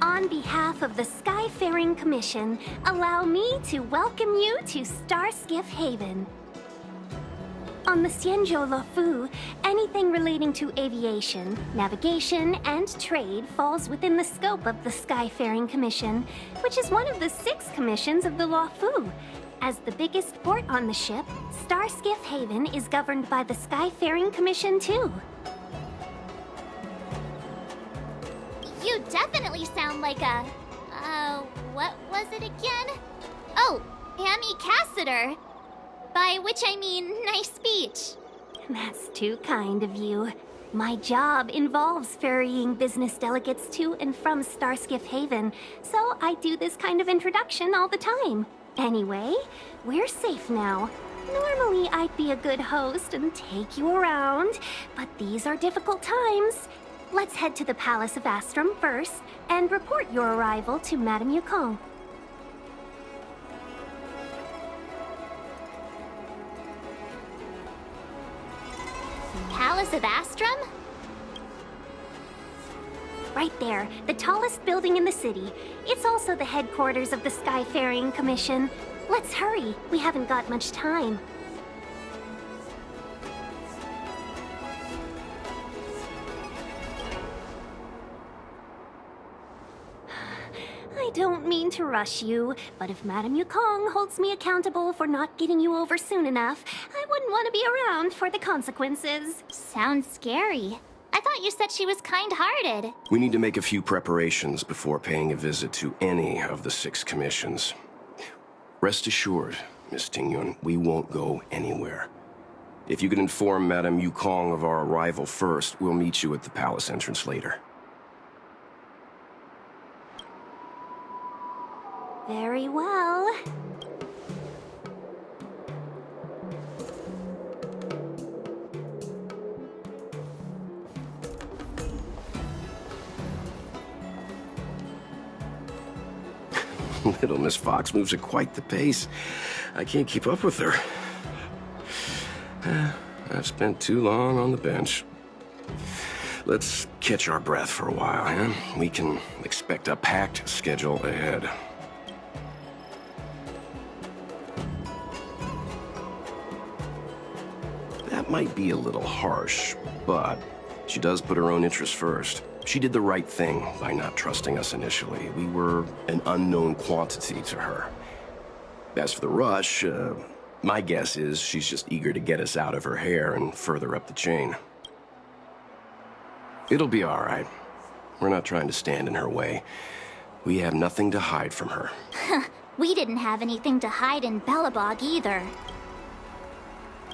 On behalf of the Skyfaring Commission, allow me to welcome you to Starskiff Haven. On the Xianzhou Luofu, anything relating to aviation, navigation, and trade falls within the scope of the Skyfaring Commission, which is one of the 6 commissions of the Luofu. As the biggest port on the ship, Starskiff Haven is governed by the Skyfaring Commission too. You definitely sound like a... what was it again? Oh, Amy Cassiter. By which I mean, nice speech. That's too kind of you. My job involves ferrying business delegates to and from Starskiff Haven, so I do this kind of introduction all the time. Anyway, we're safe now. Normally, I'd be a good host and take you around, but these are difficult times. Let's head to the Palace of Astrum first and report your arrival to Madame Yukong. Palace of Astrum? Right there, the tallest building in the city. It's also the headquarters of the Skyfaring Commission. Let's hurry, we haven't got much time. I don't mean to rush you, but if Madame Yukong holds me accountable for not getting you over soon enough, I wouldn't want to be around for the consequences. Sounds scary. I thought you said she was kind-hearted. We need to make a few preparations before paying a visit to any of the 6 commissions. Rest assured, Miss Tingyun, we won't go anywhere. If you could inform Madame Yukong of our arrival first, we'll meet you at the palace entrance later. Very well. Little Miss Fox moves at quite the pace. I can't keep up with her. I've spent too long on the bench. Let's catch our breath for a while, huh? We can expect a packed schedule ahead. That might be a little harsh, but she does put her own interests first. She did the right thing by not trusting us initially. We were an unknown quantity to her. As for the rush, my guess is she's just eager to get us out of her hair and further up the chain. It'll be all right. We're not trying to stand in her way. We have nothing to hide from her. We didn't have anything to hide in Belobog either.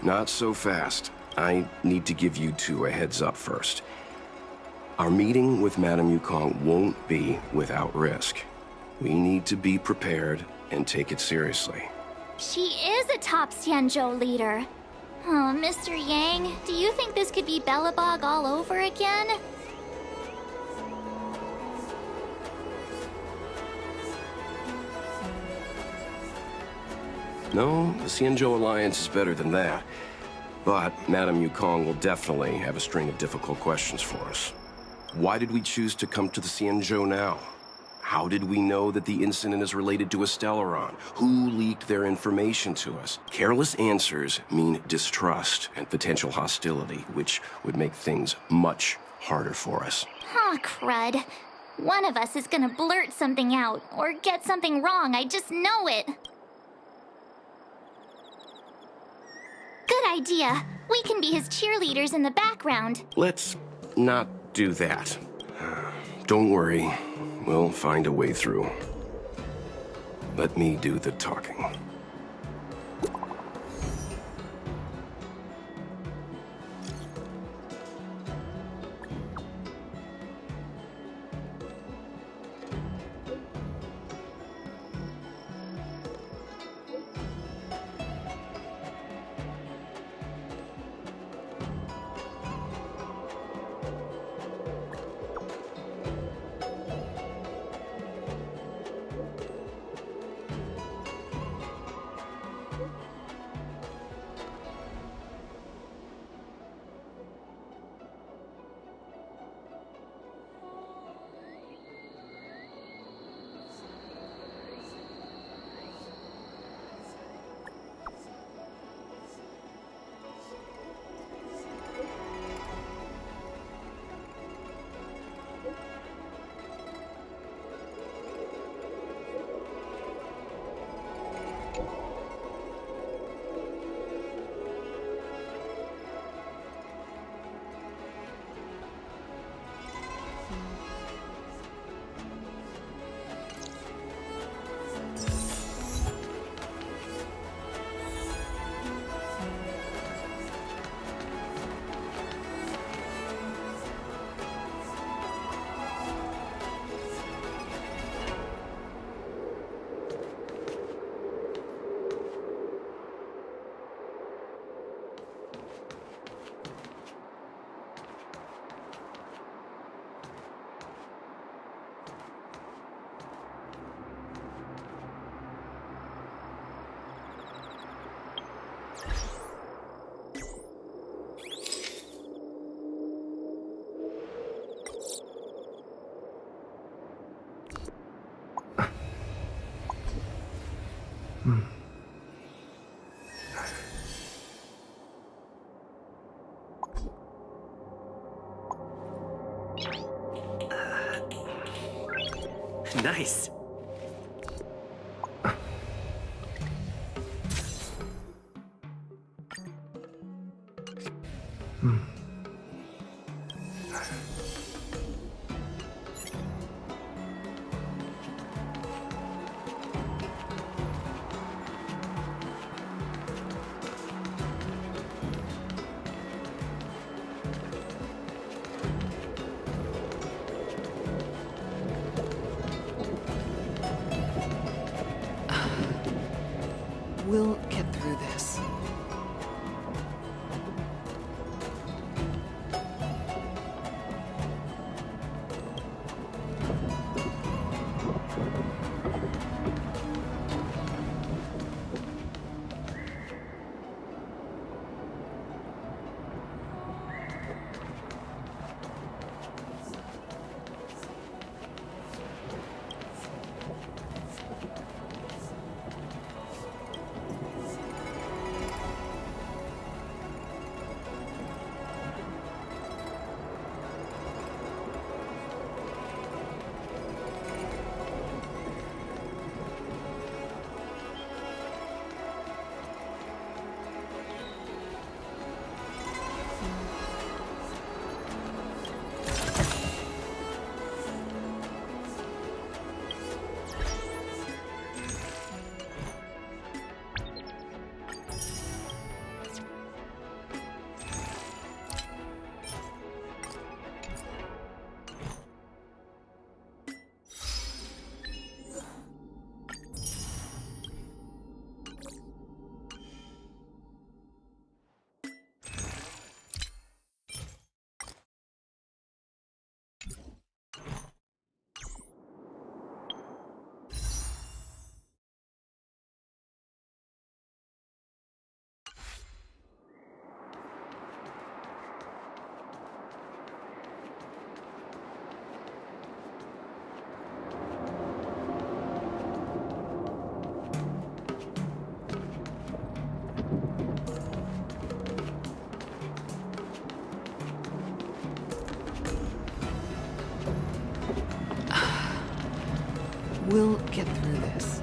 Not so fast. I need to give you 2 a heads up first. Our meeting with Madame Yukong won't be without risk. We need to be prepared and take it seriously. She is a top Xianzhou leader. Oh, Mr. Yang, do you think this could be Belobog all over again? No, the Xianzhou Alliance is better than that. But Madame Yukong will definitely have a string of difficult questions for us. Why did we choose to come to the Xianzhou now? How did we know that the incident is related to a Stellaron? Who leaked their information to us? Careless answers mean distrust and potential hostility, which would make things much harder for us. Aw, crud. One of us is gonna blurt something out, or get something wrong, I just know it. Good idea. We can be his cheerleaders in the background. Let's not do that. Don't worry. We'll find a way through. Let me do the talking. Nice. We'll get through this. We'll get through this.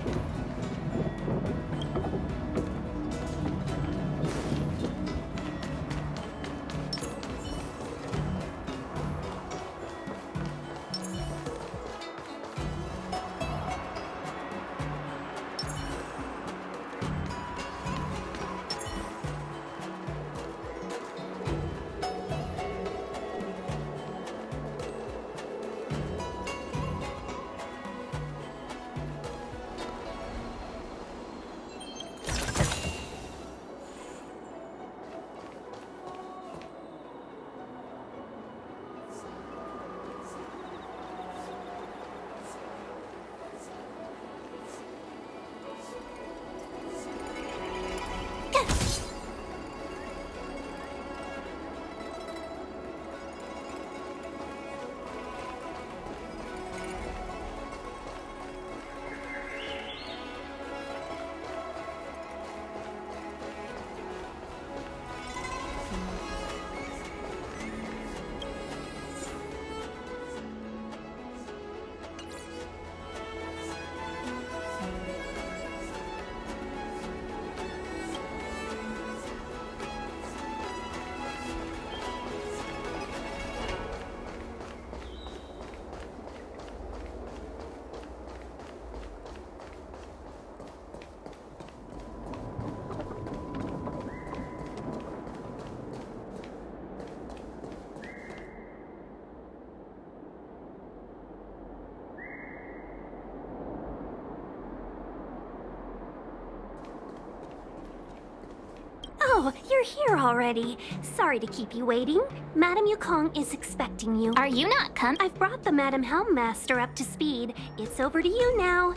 Oh, you're here already. Sorry to keep you waiting. Madame Yukong is expecting you. Are you not I've brought the Madame Helmmaster up to speed. It's over to you now.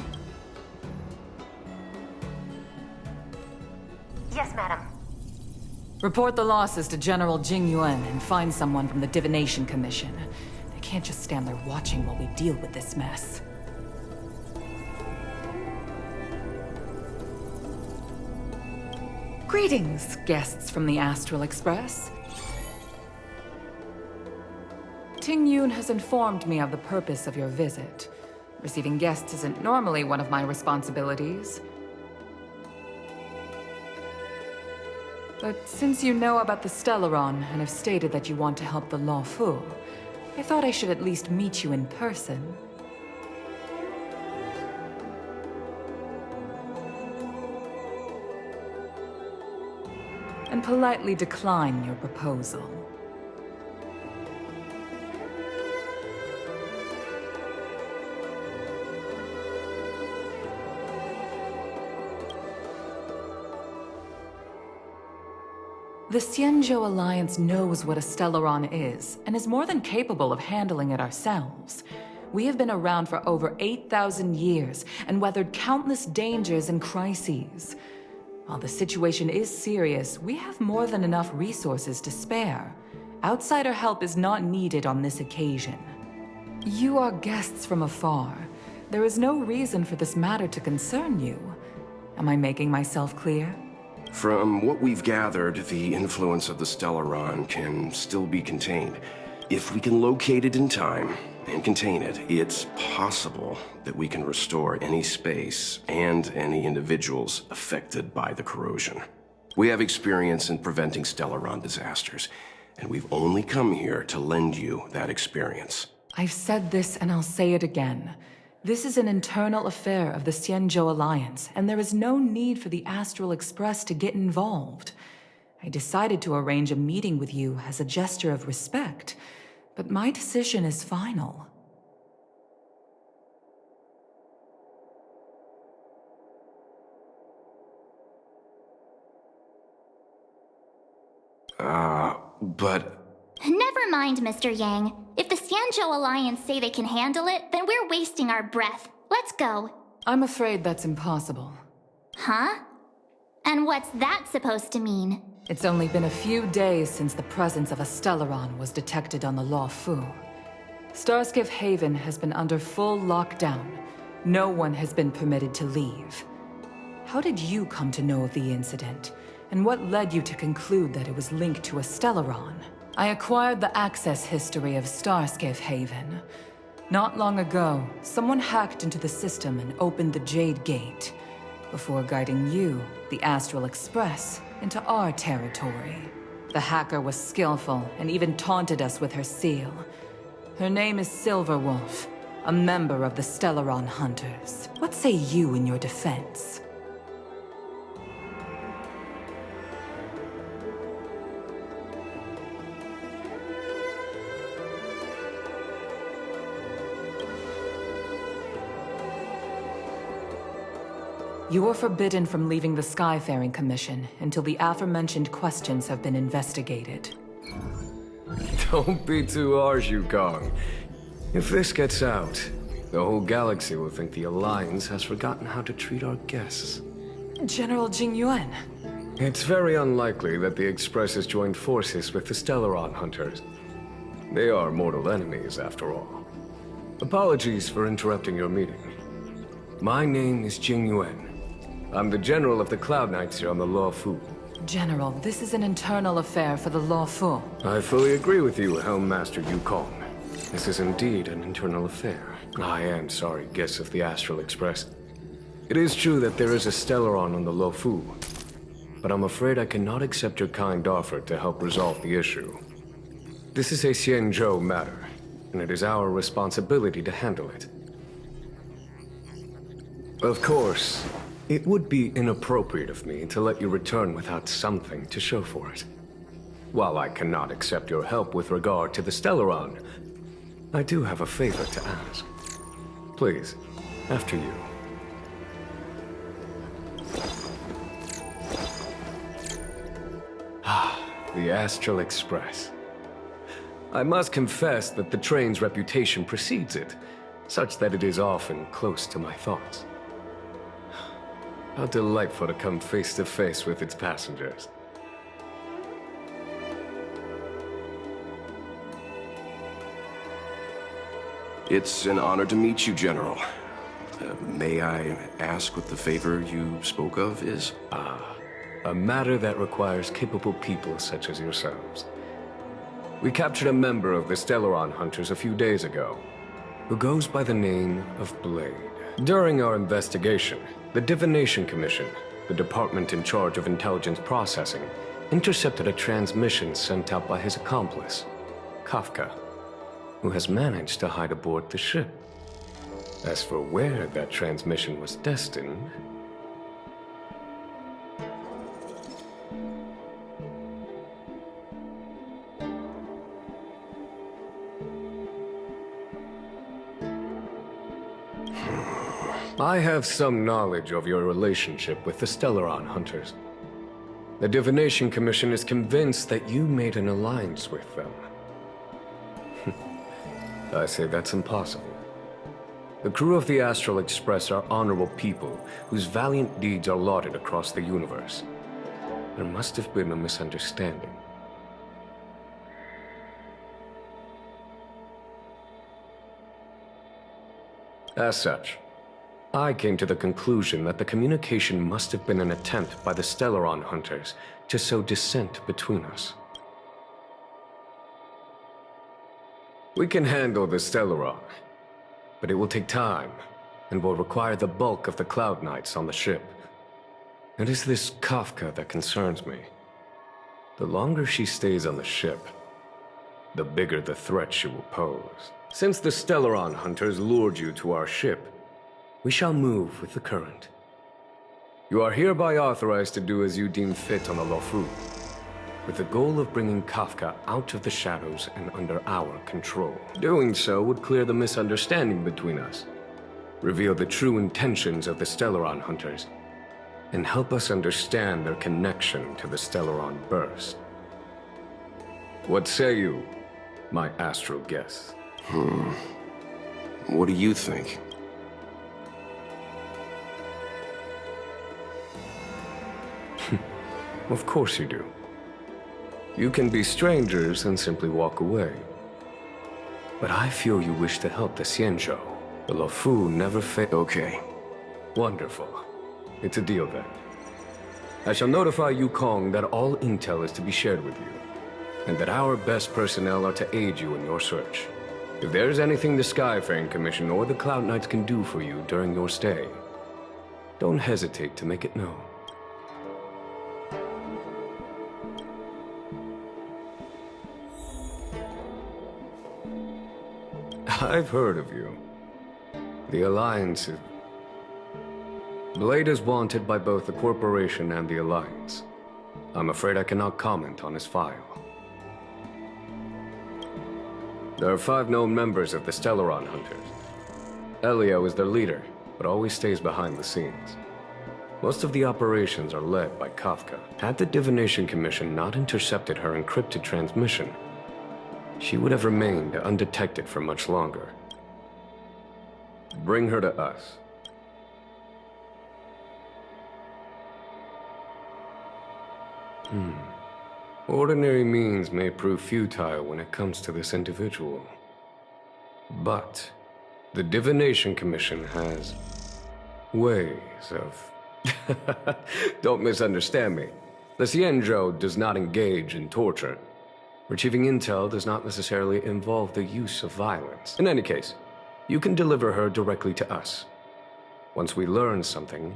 Yes, madam. Report the losses to General Jing Yuan and find someone from the Divination Commission. They can't just stand there watching while we deal with this mess. Greetings, guests from the Astral Express. Ting Yun has informed me of the purpose of your visit. Receiving guests isn't normally one of my responsibilities. But since you know about the Stellaron and have stated that you want to help the Law Fu, I thought I should at least meet you in person. And politely decline your proposal. The Xianzhou Alliance knows what a Stellaron is, and is more than capable of handling it ourselves. We have been around for over 8,000 years, and weathered countless dangers and crises. While the situation is serious, we have more than enough resources to spare. Outsider help is not needed on this occasion. You are guests from afar. There is no reason for this matter to concern you. Am I making myself clear? From what we've gathered, the influence of the Stellaron can still be contained. If we can locate it in time and contain it, it's possible that we can restore any space and any individuals affected by the corrosion. We have experience in preventing Stellaron disasters, and we've only come here to lend you that experience. I've said this and I'll say it again. This is an internal affair of the Xianzhou Alliance, and there is no need for the Astral Express to get involved. I decided to arrange a meeting with you as a gesture of respect, but my decision is final. But... Never mind, Mr. Yang. If the Xianzhou Alliance say they can handle it, then we're wasting our breath. Let's go. I'm afraid that's impossible. Huh? And what's that supposed to mean? It's only been a few days since the presence of a Stellaron was detected on the Law Fu. Starskiff Haven has been under full lockdown. No one has been permitted to leave. How did you come to know of the incident? And what led you to conclude that it was linked to a Stellaron? I acquired the access history of Starskiff Haven. Not long ago, someone hacked into the system and opened the Jade Gate, before guiding you, the Astral Express, into our territory. The hacker was skillful and even taunted us with her seal. Her name is Silverwolf, a member of the Stellaron Hunters. What say you in your defense? You are forbidden from leaving the Skyfaring Commission until the aforementioned questions have been investigated. Don't be too harsh, Yukong. If this gets out, the whole galaxy will think the Alliance has forgotten how to treat our guests. General Jing Yuan. It's very unlikely that the Express has joined forces with the Stellaron Hunters. They are mortal enemies, after all. Apologies for interrupting your meeting. My name is Jing Yuan. I'm the General of the Cloud Knights here on the Law Fu. General, this is an internal affair for the Law Fu. I fully agree with you, Helmmaster Yukong. This is indeed an internal affair. I am sorry, guests of the Astral Express. It is true that there is a Stellaron on the Law Fu, but I'm afraid I cannot accept your kind offer to help resolve the issue. This is a Xianzhou matter, and it is our responsibility to handle it. Of course, it would be inappropriate of me to let you return without something to show for it. While I cannot accept your help with regard to the Stellaron, I do have a favor to ask. Please, after you. the Astral Express. I must confess that the train's reputation precedes it, such that it is often close to my thoughts. How delightful to come face to face with its passengers. It's an honor to meet you, General. May I ask what the favor you spoke of is? A matter that requires capable people such as yourselves. We captured a member of the Stellaron Hunters a few days ago, who goes by the name of Blade. During our investigation, the Divination Commission, the department in charge of intelligence processing, intercepted a transmission sent out by his accomplice, Kafka, who has managed to hide aboard the ship. As for where that transmission was destined... I have some knowledge of your relationship with the Stellaron Hunters. The Divination Commission is convinced that you made an alliance with them. I say that's impossible. The crew of the Astral Express are honorable people whose valiant deeds are lauded across the universe. There must have been a misunderstanding. As such, I came to the conclusion that the communication must have been an attempt by the Stellaron Hunters to sow dissent between us. We can handle the Stellaron, but it will take time and will require the bulk of the Cloud Knights on the ship. It is this Kafka that concerns me. The longer she stays on the ship, the bigger the threat she will pose. Since the Stellaron Hunters lured you to our ship, we shall move with the current. You are hereby authorized to do as you deem fit on the Lofu, with the goal of bringing Kafka out of the shadows and under our control. Doing so would clear the misunderstanding between us, reveal the true intentions of the Stellaron Hunters, and help us understand their connection to the Stellaron Burst. What say you, my astral guests? What do you think? Of course you do. You can be strangers and simply walk away. But I feel you wish to help the Xianzhou. The Luofu never Okay. Wonderful. It's a deal then. I shall notify Yukong that all intel is to be shared with you, and that our best personnel are to aid you in your search. If there is anything the Skyfaring Commission or the Cloud Knights can do for you during your stay, don't hesitate to make it known. I've heard of you. The Alliance is... Blade is wanted by both the Corporation and the Alliance. I'm afraid I cannot comment on his file. There are 5 known members of the Stellaron Hunters. Elio is their leader, but always stays behind the scenes. Most of the operations are led by Kafka. Had the Divination Commission not intercepted her encrypted transmission, she would have remained undetected for much longer. Bring her to us. Ordinary means may prove futile when it comes to this individual. But the Divination Commission has ways of... Don't misunderstand me. The Xianzhou does not engage in torture. Retrieving intel does not necessarily involve the use of violence. In any case, you can deliver her directly to us. Once we learn something,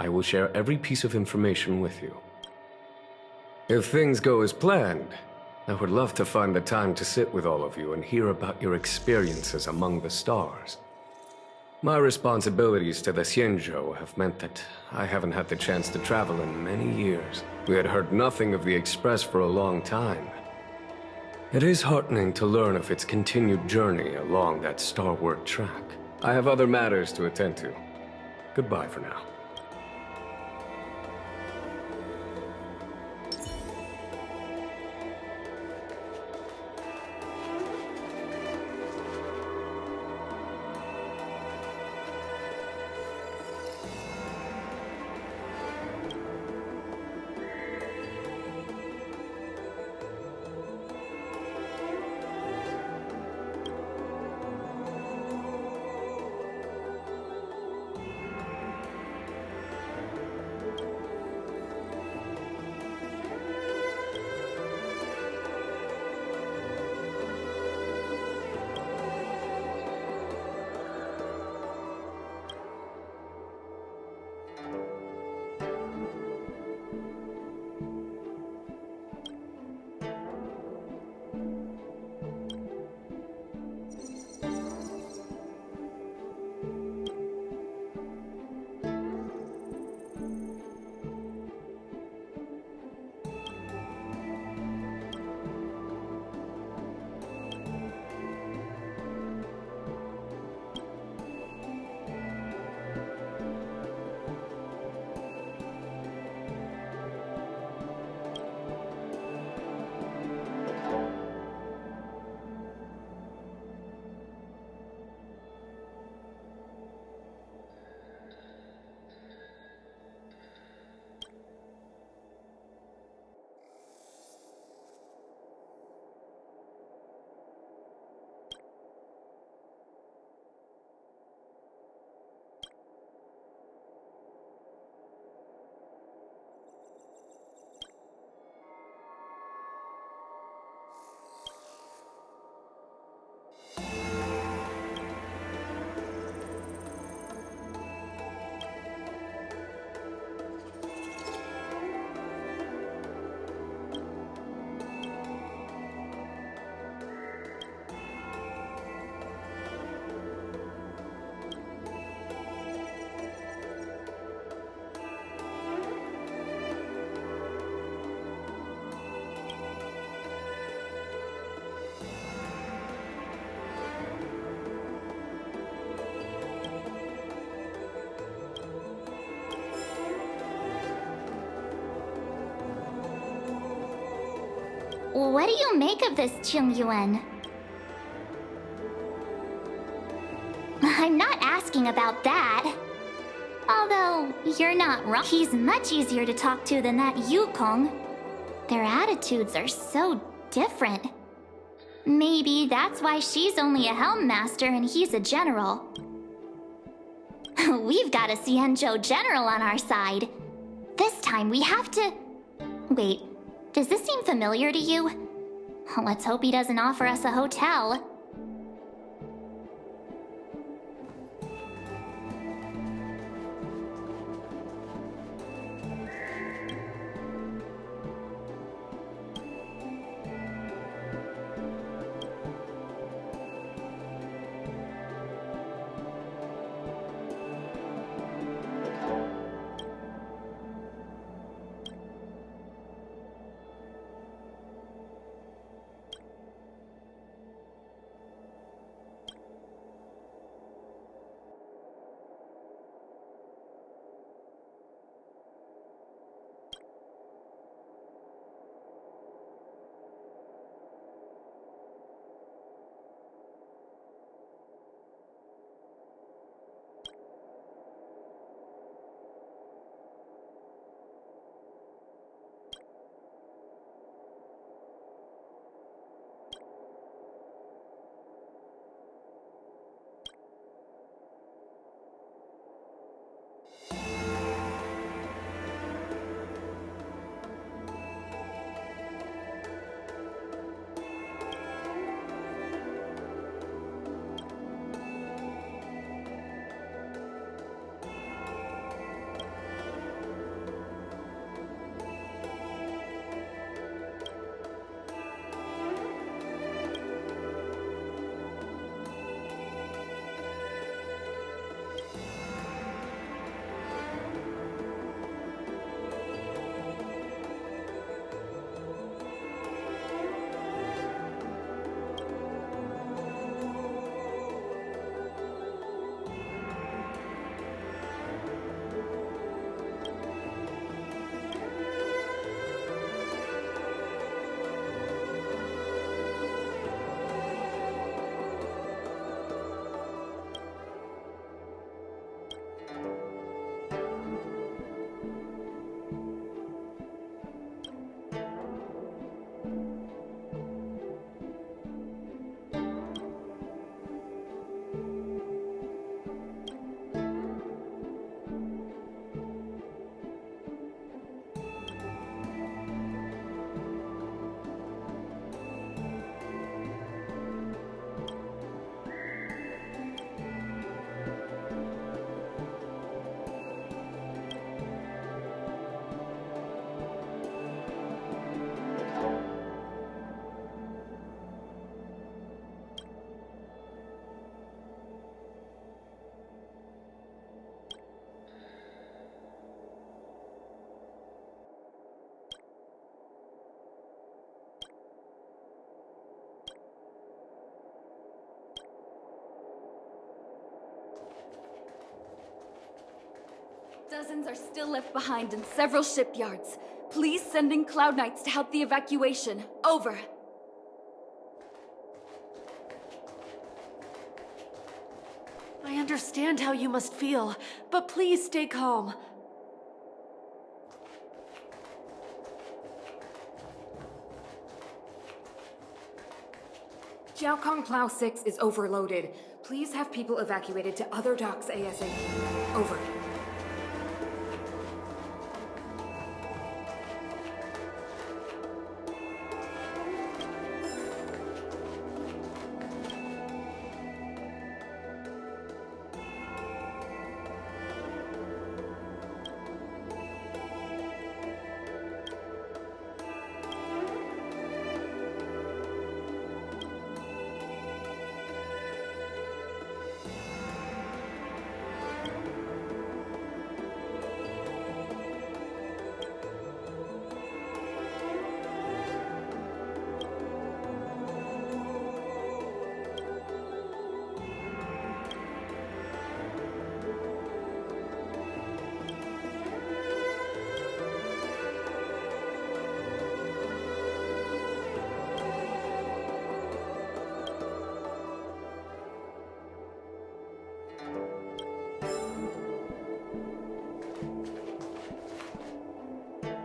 I will share every piece of information with you. If things go as planned, I would love to find the time to sit with all of you and hear about your experiences among the stars. My responsibilities to the Xianzhou have meant that I haven't had the chance to travel in many years. We had heard nothing of the Express for a long time. It is heartening to learn of its continued journey along that starward track. I have other matters to attend to. Goodbye for now. What do you make of this, Chung Yuan? I'm not asking about that. Although, you're not wrong. He's much easier to talk to than that Yukong. Their attitudes are so different. Maybe that's why she's only a Helm Master and he's a general. We've got a Xianzhou general on our side. This time we have to... Wait, does this seem familiar to you? Let's hope he doesn't offer us a hotel. Dozens are still left behind in several shipyards. Please send in Cloud Knights to help the evacuation. Over. I understand how you must feel, but please stay calm. Jiaokong Plow 6 is overloaded. Please have people evacuated to other docks ASAP. Over.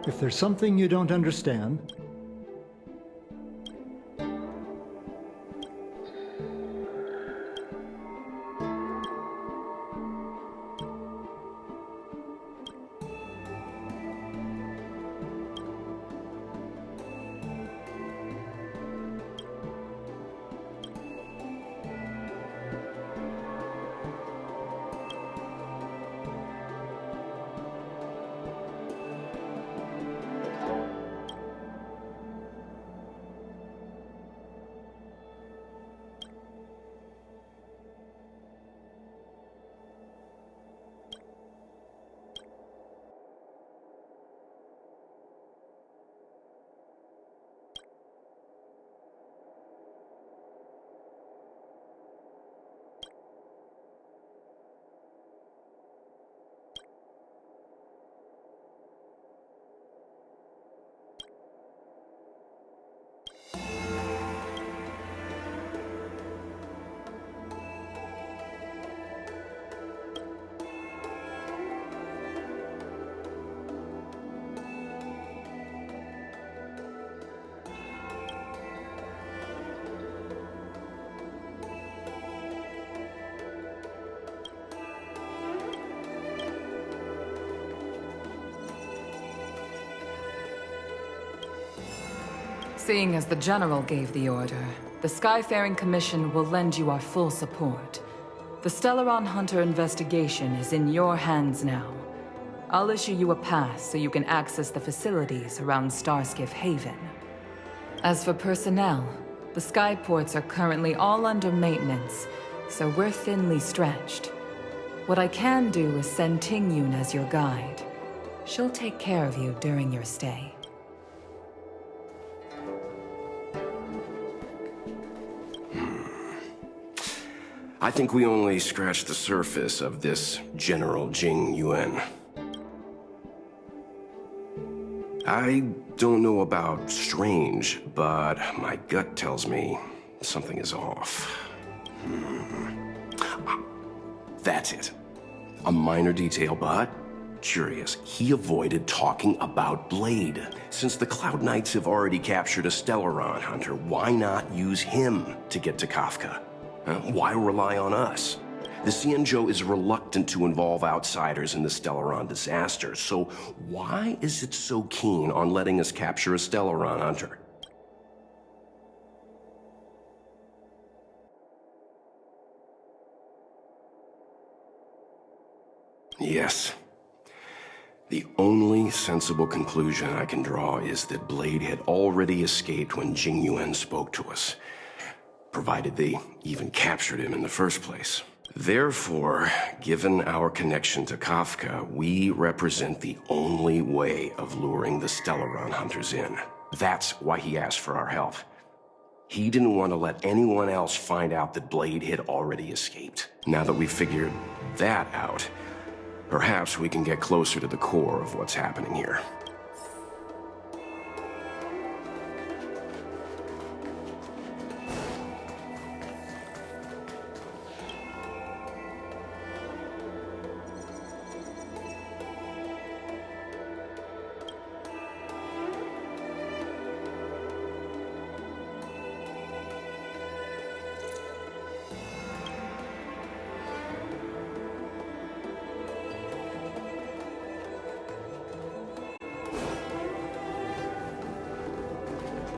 If there's something you don't understand, seeing as the General gave the order, the Skyfaring Commission will lend you our full support. The Stellaron Hunter investigation is in your hands now. I'll issue you a pass so you can access the facilities around Starskiff Haven. As for personnel, the skyports are currently all under maintenance, so we're thinly stretched. What I can do is send Tingyun as your guide. She'll take care of you during your stay. I think we only scratched the surface of this General Jing Yuan. I don't know about strange, but my gut tells me something is off. That's it. A minor detail, but curious. He avoided talking about Blade. Since the Cloud Knights have already captured a Stellaron Hunter, why not use him to get to Kafka? Why rely on us? The Xianzhou is reluctant to involve outsiders in the Stellaron disaster, so why is it so keen on letting us capture a Stellaron Hunter? Yes. The only sensible conclusion I can draw is that Blade had already escaped when Jing Yuan spoke to us, provided they even captured him in the first place. Therefore, given our connection to Kafka, we represent the only way of luring the Stellaron Hunters in. That's why he asked for our help. He didn't want to let anyone else find out that Blade had already escaped. Now that we've figured that out, perhaps we can get closer to the core of what's happening here.